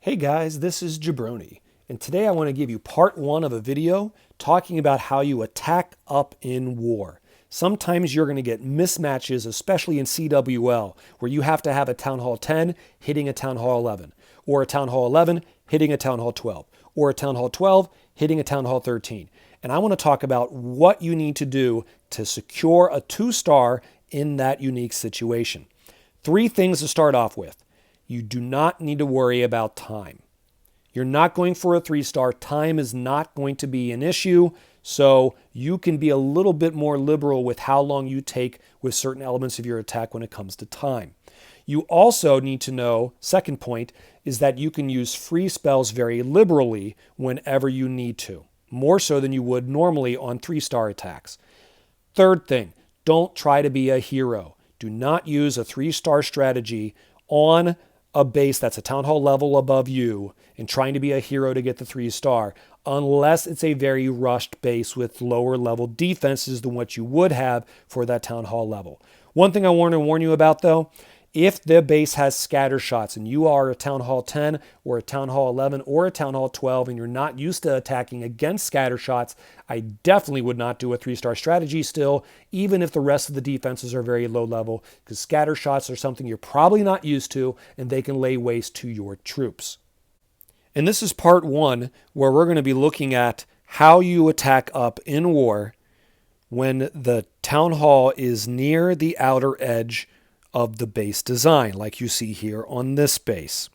Hey guys, this is Jabroni, and today I want to give you part one of a video talking about how you attack up in war. Sometimes you're going to get mismatches, especially in CWL, where you have to have a Town Hall 10 hitting a Town Hall 11, or a Town Hall 11 hitting a Town Hall 12, or a Town Hall 12 hitting a Town Hall 13. And I want to talk about what you need to do to secure a 2-star in that unique situation. 3 things to start off with. You do not need to worry about time. You're not going for a 3-star. Time is not going to be an issue, so you can be a little bit more liberal with how long you take with certain elements of your attack when it comes to time. You also need to know, second point, is that you can use free spells very liberally whenever you need to, more so than you would normally on 3-star attacks. Third thing, don't try to be a hero. Do not use a 3-star strategy on a base that's a Town Hall level above you and trying to be a hero to get the 3-star, unless it's a very rushed base with lower level defenses than what you would have for that Town Hall level. One thing I want to warn you about though, if the base has scatter shots and you are a Town Hall 10 or a Town Hall 11 or a Town Hall 12 and you're not used to attacking against scatter shots, I definitely would not do a 3-star strategy still, even if the rest of the defenses are very low level, because scatter shots are something you're probably not used to and they can lay waste to your troops. And this is part one, where we're going to be looking at how you attack up in war when the Town Hall is near the outer edge of the base design, like you see here on this base.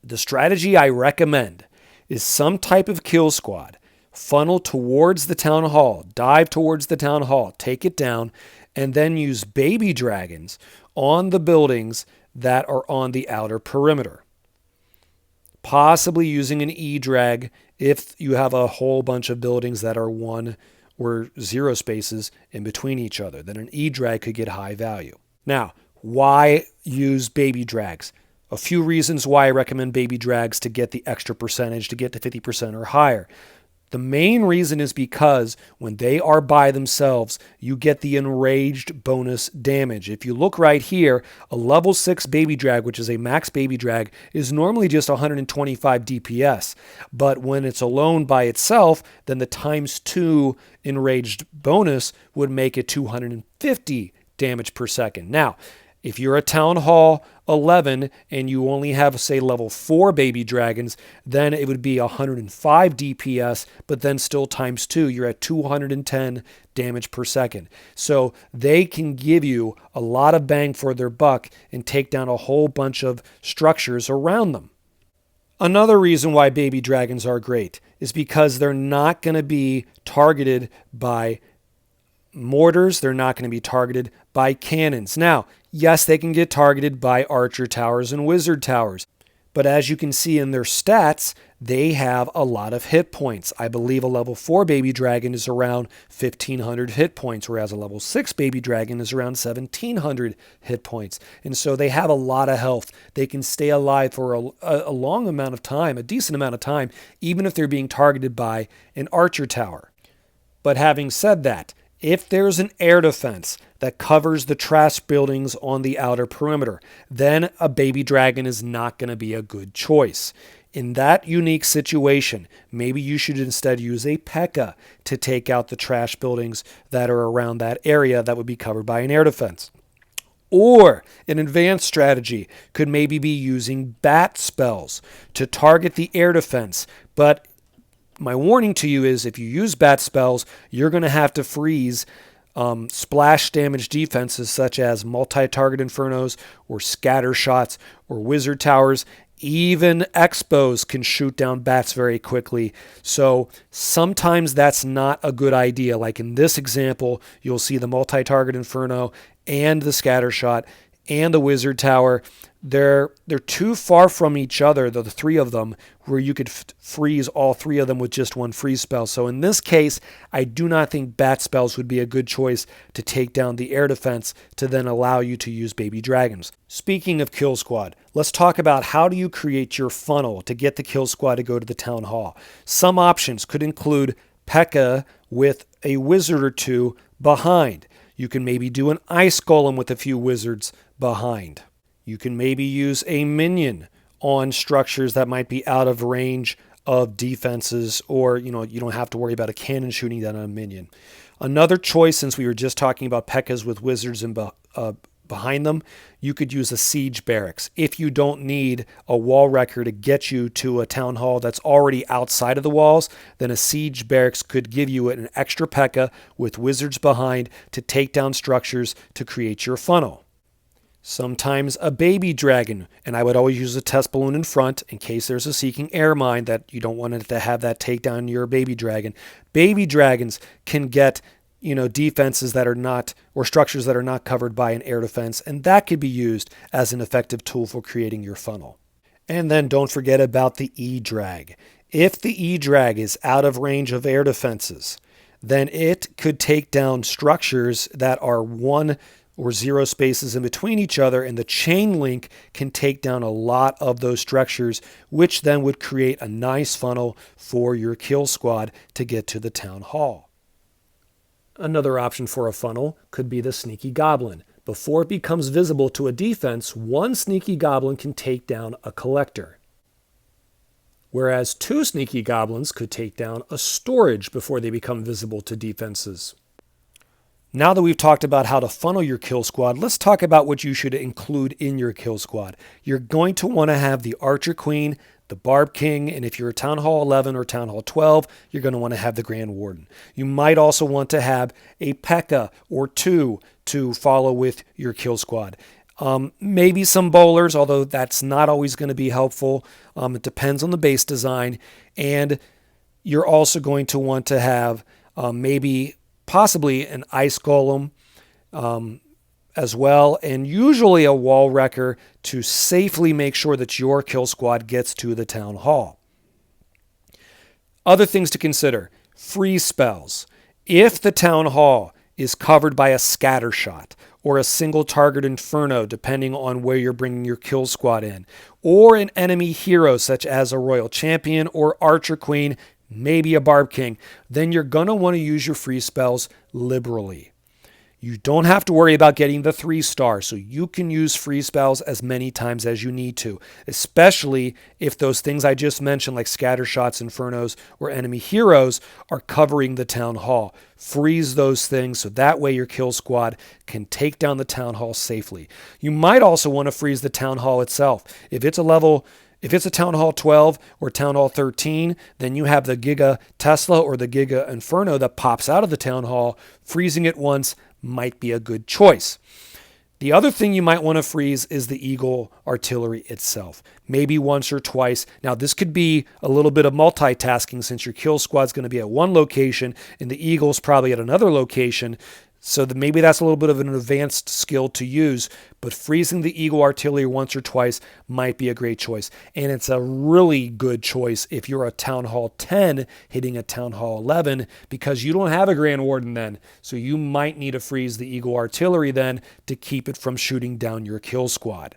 The strategy I recommend is some type of kill squad. Funnel towards the Town Hall, dive towards the Town Hall, take it down, and then use baby dragons on the buildings that are on the outer perimeter. Possibly using an E-drag if you have a whole bunch of buildings that are 1 or 0 spaces in between each other. Then an E-drag could get high value. Now, why use baby drags? A few reasons why I recommend baby drags to get the extra percentage, to get to 50% or higher. The main reason is because when they are by themselves, you get the enraged bonus damage. If you look right here, a level 6 baby drag, which is a max baby drag, is normally just 125 DPS. But when it's alone by itself, then the ×2 enraged bonus would make it 250 damage per second. Now, if you're a Town Hall 11 and you only have, say, level 4 baby dragons, then it would be 105 DPS, but then still ×2. You're at 210 damage per second. So they can give you a lot of bang for their buck and take down a whole bunch of structures around them. Another reason why baby dragons are great is because they're not going to be targeted by mortars. They're not going to be targeted by cannons. Now, yes, they can get targeted by archer towers and wizard towers, but as you can see in their stats, they have a lot of hit points. I believe a level 4 baby dragon is around 1,500 hit points, whereas a level 6 baby dragon is around 1,700 hit points. And so they have a lot of health. They can stay alive for a long amount of time, a decent amount of time, even if they're being targeted by an archer tower. But having said that, if there's an air defense that covers the trash buildings on the outer perimeter, then a baby dragon is not going to be a good choice. In that unique situation, maybe you should instead use a P.E.K.K.A. to take out the trash buildings that are around that area that would be covered by an air defense. Or an advanced strategy could maybe be using bat spells to target the air defense, but my warning to you is if you use bat spells, you're going to have to freeze splash damage defenses such as multi-target infernos or scatter shots or wizard towers. Even expos can shoot down bats very quickly. So sometimes that's not a good idea. Like in this example, you'll see the multi-target inferno and the scatter shot and the wizard tower. They're too far from each other, the 3 of them, where you could freeze all 3 of them with just one freeze spell. So in this case, I do not think bat spells would be a good choice to take down the air defense to then allow you to use baby dragons. Speaking of kill squad, let's talk about how do you create your funnel to get the kill squad to go to the Town Hall. Some options could include P.E.K.K.A. with a wizard or 2 behind. You can maybe do an ice golem with a few wizards behind. You can maybe use a minion on structures that might be out of range of defenses, or you don't have to worry about a cannon shooting down on a minion. Another choice, since we were just talking about P.E.K.K.A.s with wizards and behind them, you could use a Siege Barracks. If you don't need a wall wrecker to get you to a town hall that's already outside of the walls, then a Siege Barracks could give you an extra P.E.K.K.A. with wizards behind to take down structures to create your funnel. Sometimes a baby dragon, and I would always use a test balloon in front in case there's a seeking air mine that you don't want it to have that take down your baby dragon. Baby dragons can get defenses that are not, or structures that are not covered by an air defense, and that could be used as an effective tool for creating your funnel. And then don't forget about the E-drag. If the E-drag is out of range of air defenses, then it could take down structures that are 1 or 0 spaces in between each other, and the chain link can take down a lot of those structures, which then would create a nice funnel for your kill squad to get to the town hall. Another option for a funnel could be the sneaky goblin. Before it becomes visible to a defense, 1 sneaky goblin can take down a collector, whereas 2 sneaky goblins could take down a storage before they become visible to defenses. Now that we've talked about how to funnel your kill squad, let's talk about what you should include in your kill squad. You're going to want to have the Archer Queen, the Barb King, and if you're a Town Hall 11 or Town Hall 12, you're going to want to have the Grand Warden. You might also want to have a P.E.K.K.A. or 2 to follow with your kill squad. Maybe some bowlers, although that's not always going to be helpful. It depends on the base design. And you're also going to want to have possibly an ice golem as well, and usually a wall wrecker to safely make sure that your kill squad gets to the town hall. Other things to consider: freeze spells. If the town hall is covered by a scatter shot or a single target inferno, depending on where you're bringing your kill squad in, or an enemy hero such as a royal champion or archer queen, maybe a Barb King, then you're going to want to use your freeze spells liberally. You don't have to worry about getting the 3-star, so you can use freeze spells as many times as you need to, especially if those things I just mentioned, like scatter shots, infernos, or enemy heroes, are covering the town hall. Freeze those things so that way your kill squad can take down the town hall safely. You might also want to freeze the town hall itself. If it's a Town Hall 12 or Town Hall 13, then you have the Giga Tesla or the Giga Inferno that pops out of the Town Hall. Freezing it once might be a good choice. The other thing you might want to freeze is the Eagle artillery itself, maybe once or twice. Now, this could be a little bit of multitasking since your kill squad's going to be at one location and the Eagle's probably at another location. So maybe that's a little bit of an advanced skill to use, but freezing the Eagle artillery once or twice might be a great choice. And it's a really good choice if you're a Town Hall 10 hitting a Town Hall 11, because you don't have a Grand Warden then. So you might need to freeze the Eagle artillery then to keep it from shooting down your kill squad.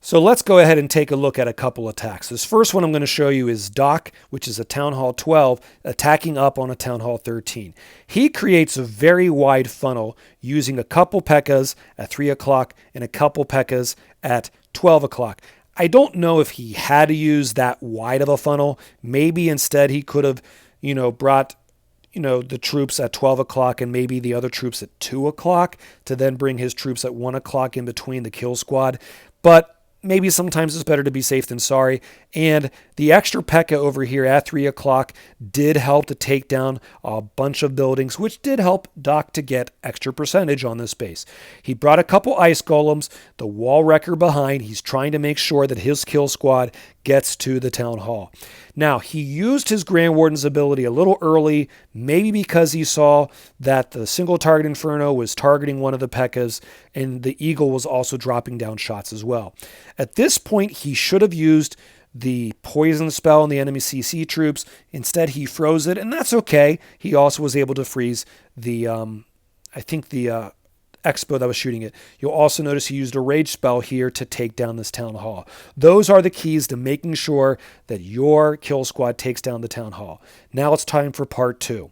So let's go ahead and take a look at a couple attacks. This first one I'm going to show you is Doc, which is a Town Hall 12, attacking up on a Town Hall 13. He creates a very wide funnel using a couple P.E.K.K.A.s at 3 o'clock and a couple P.E.K.K.A.s at 12 o'clock. I don't know if he had to use that wide of a funnel. Maybe instead he could have, brought the troops at 12 o'clock and maybe the other troops at 2 o'clock to then bring his troops at 1 o'clock in between the kill squad. But maybe sometimes it's better to be safe than sorry. And the extra P.E.K.K.A. over here at 3 o'clock did help to take down a bunch of buildings, which did help Doc to get extra percentage on this base. He brought a couple ice golems, the wall wrecker behind. He's trying to make sure that his kill squad gets to the town hall. Now, he used his Grand Warden's ability a little early, maybe because he saw that the single target Inferno was targeting one of the P.E.K.K.A.s, and the Eagle was also dropping down shots as well. At this point, he should have used the poison spell on the enemy CC troops. Instead, he froze it, and that's okay. He also was able to freeze the, Expo that was shooting it. You'll also notice he used a rage spell here to take down this town hall. Those are the keys to making sure that your kill squad takes down the town hall. Now it's time for part 2.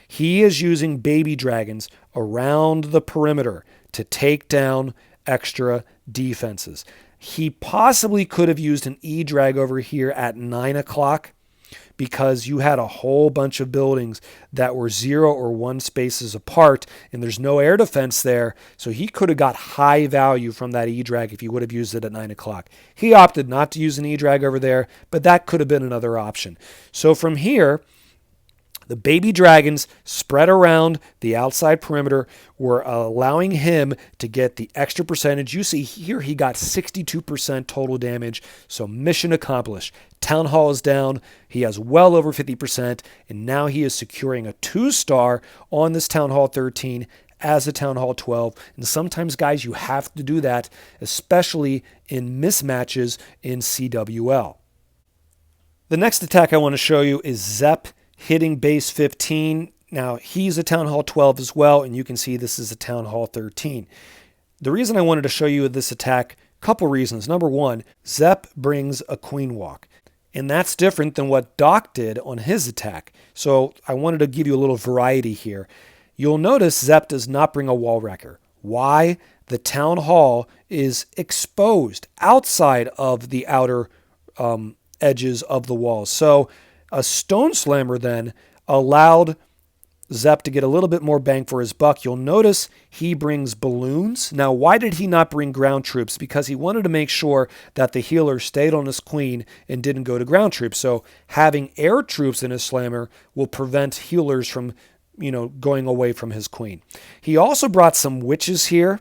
He is using baby dragons around the perimeter to take down extra defenses. He possibly could have used an E-drag over here at 9 o'clock because you had a whole bunch of buildings that were 0 or 1 spaces apart, and there's no air defense there, so he could have got high value from that E-drag if he would have used it at 9 o'clock. He opted not to use an E-drag over there, but that could have been another option. So from here, the baby dragons spread around the outside perimeter were allowing him to get the extra percentage. You see here he got 62% total damage, so mission accomplished. Town Hall is down. He has well over 50%, and now he is securing a 2-star on this Town Hall 13 as a Town Hall 12. And sometimes, guys, you have to do that, especially in mismatches in CWL. The next attack I want to show you is Zepp hitting base 15. Now, he's a Town Hall 12 as well, and you can see this is a Town Hall 13. The reason I wanted to show you this attack, a couple reasons. Number one, Zepp brings a queen walk, and that's different than what Doc did on his attack. So I wanted to give you a little variety here. You'll notice Zepp does not bring a wall wrecker. Why? The Town Hall is exposed outside of the outer edges of the walls. So a Stone Slammer then allowed Zepp to get a little bit more bang for his buck. You'll notice he brings balloons. Now, why did he not bring ground troops? Because he wanted to make sure that the healer stayed on his queen and didn't go to ground troops. So having air troops in his slammer will prevent healers from, going away from his queen. He also brought some witches here.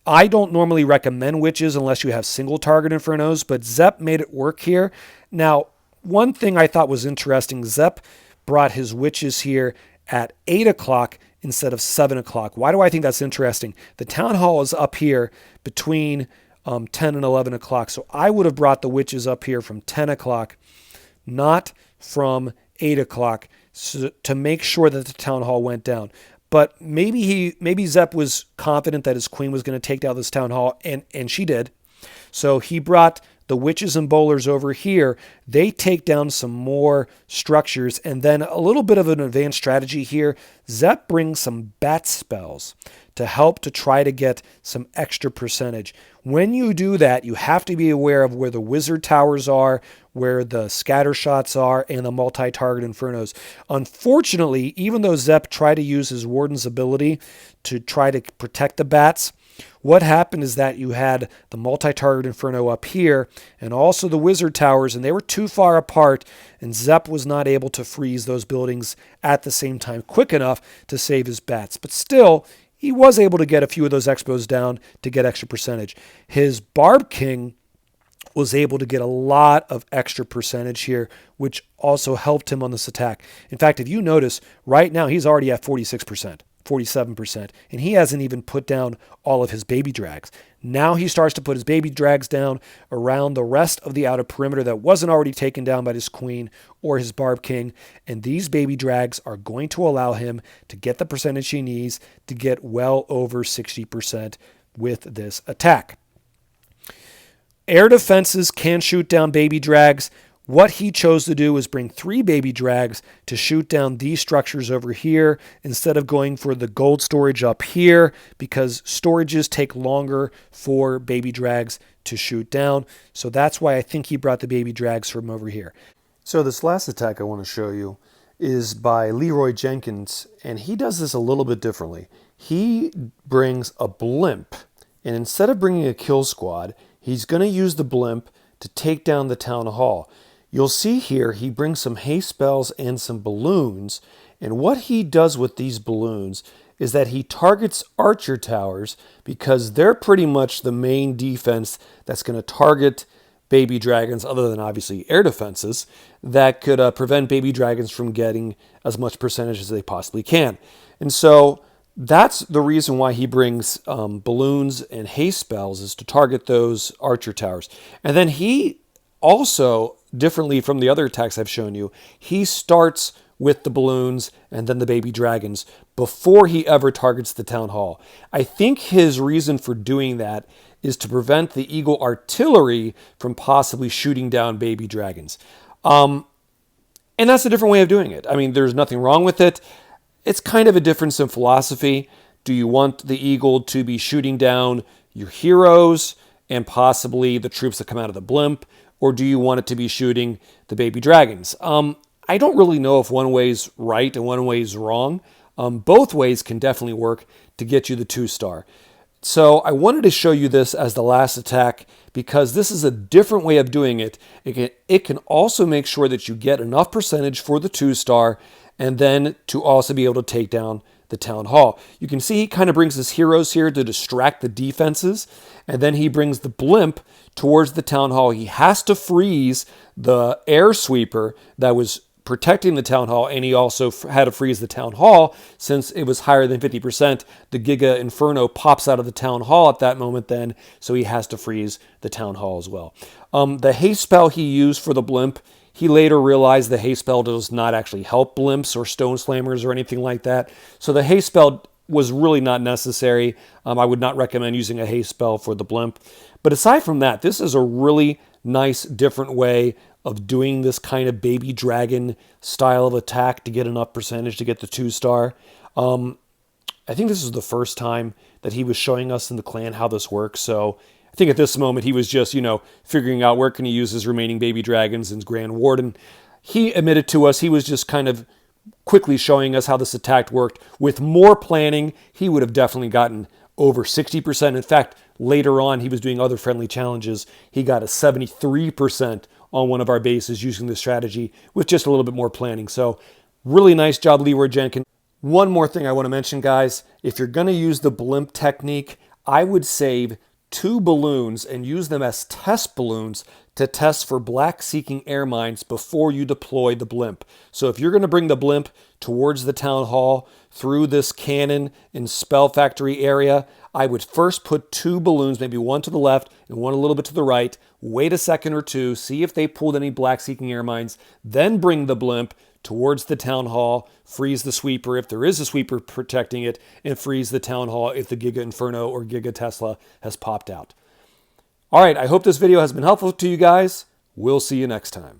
I don't normally recommend witches unless you have single target infernos, but Zepp made it work here. Now, one thing I thought was interesting, Zepp brought his witches here at 8 o'clock instead of 7 o'clock. Why do I think that's interesting? The Town Hall is up here between 10 and 11 o'clock, so I would have brought the witches up here from 10 o'clock, not from 8 o'clock, to make sure that the Town Hall went down. But maybe Zepp was confident that his queen was going to take down this Town Hall, and she did. So he brought the witches and bowlers over here. They take down some more structures, and then a little bit of an advanced strategy here. Zepp brings some bat spells to help to try to get some extra percentage. When you do that, you have to be aware of where the wizard towers are, where the scatter shots are, and the multi-target infernos. Unfortunately, even though Zepp tried to use his warden's ability to try to protect the bats, what happened is that you had the multi-target inferno up here and also the wizard towers, and they were too far apart, and Zepp was not able to freeze those buildings at the same time quick enough to save his bats. But still, he was able to get a few of those expos down to get extra percentage. His Barb King was able to get a lot of extra percentage here, which also helped him on this attack. In fact, if you notice, right now he's already at 46%. 47%, and he hasn't even put down all of his baby drags. Now he starts to put his baby drags down around the rest of the outer perimeter that wasn't already taken down by his queen or his Barb King, and these baby drags are going to allow him to get the percentage he needs to get well over 60% with this attack. Air defenses can shoot down baby drags. What he chose to do was bring 3 baby drags to shoot down these structures over here instead of going for the gold storage up here, because storages take longer for baby drags to shoot down. So that's why I think he brought the baby drags from over here. So this last attack I want to show you is by Leroy Jenkins, and he does this a little bit differently. He brings a blimp, and instead of bringing a kill squad, he's going to use the blimp to take down the Town Hall. You'll see here he brings some haste spells and some balloons, and what he does with these balloons is that he targets archer towers because they're pretty much the main defense that's going to target baby dragons, other than obviously air defenses, that could prevent baby dragons from getting as much percentage as they possibly can. And so that's the reason why he brings balloons and haste spells, is to target those archer towers. And then he also, differently from the other attacks I've shown you, he starts with the balloons and then the baby dragons before he ever targets the Town Hall. I think his reason for doing that is to prevent the Eagle artillery from possibly shooting down baby dragons. And that's a different way of doing it. I mean, there's nothing wrong with it. It's kind of a difference in philosophy. Do you want the Eagle to be shooting down your heroes and possibly the troops that come out of the blimp, or do you want it to be shooting the baby dragons? I don't really know if one way's right and one way's wrong. Both ways can definitely work to get you the 2-star. So I wanted to show you this as the last attack because this is a different way of doing it. It can also make sure that you get enough percentage for the 2-star and then to also be able to take down the town hall. You can see he kind of brings his heroes here to distract the defenses, and then he brings the blimp towards the town hall. He has to freeze the air sweeper that was protecting the town hall, and he also had to freeze the town hall since it was higher than 50%. The Giga Inferno pops out of the town hall at that moment then, so he has to freeze the town hall as well. The haste spell he used for the blimp, he later realized the haste spell does not actually help blimps or stone slammers or anything like that. So the haste spell was really not necessary. I would not recommend using a haste spell for the blimp. But aside from that, this is a really nice, different way of doing this kind of baby dragon style of attack to get enough percentage to get the 2-star. I think this is the first time that he was showing us in the clan how this works. So I think at this moment he was just, figuring out where can he use his remaining baby dragons and Grand Warden. He admitted to us he was just kind of quickly showing us how this attack worked. With more planning, he would have definitely gotten over 60%. In fact, later on, he was doing other friendly challenges. He got a 73% on one of our bases using this strategy with just a little bit more planning. So really nice job, Leroy Jenkins. One more thing I want to mention, guys. If you're going to use the blimp technique, I would save 2 balloons and use them as test balloons to test for black-seeking air mines before you deploy the blimp. So if you're going to bring the blimp towards the town hall through this cannon and spell factory area, I would first put 2 balloons, maybe one to the left and one a little bit to the right, wait a second or two, see if they pulled any black-seeking air mines, then bring the blimp towards the town hall, freeze the sweeper if there is a sweeper protecting it, and freeze the town hall if the Giga Inferno or Giga Tesla has popped out. All right, I hope this video has been helpful to you guys. We'll see you next time.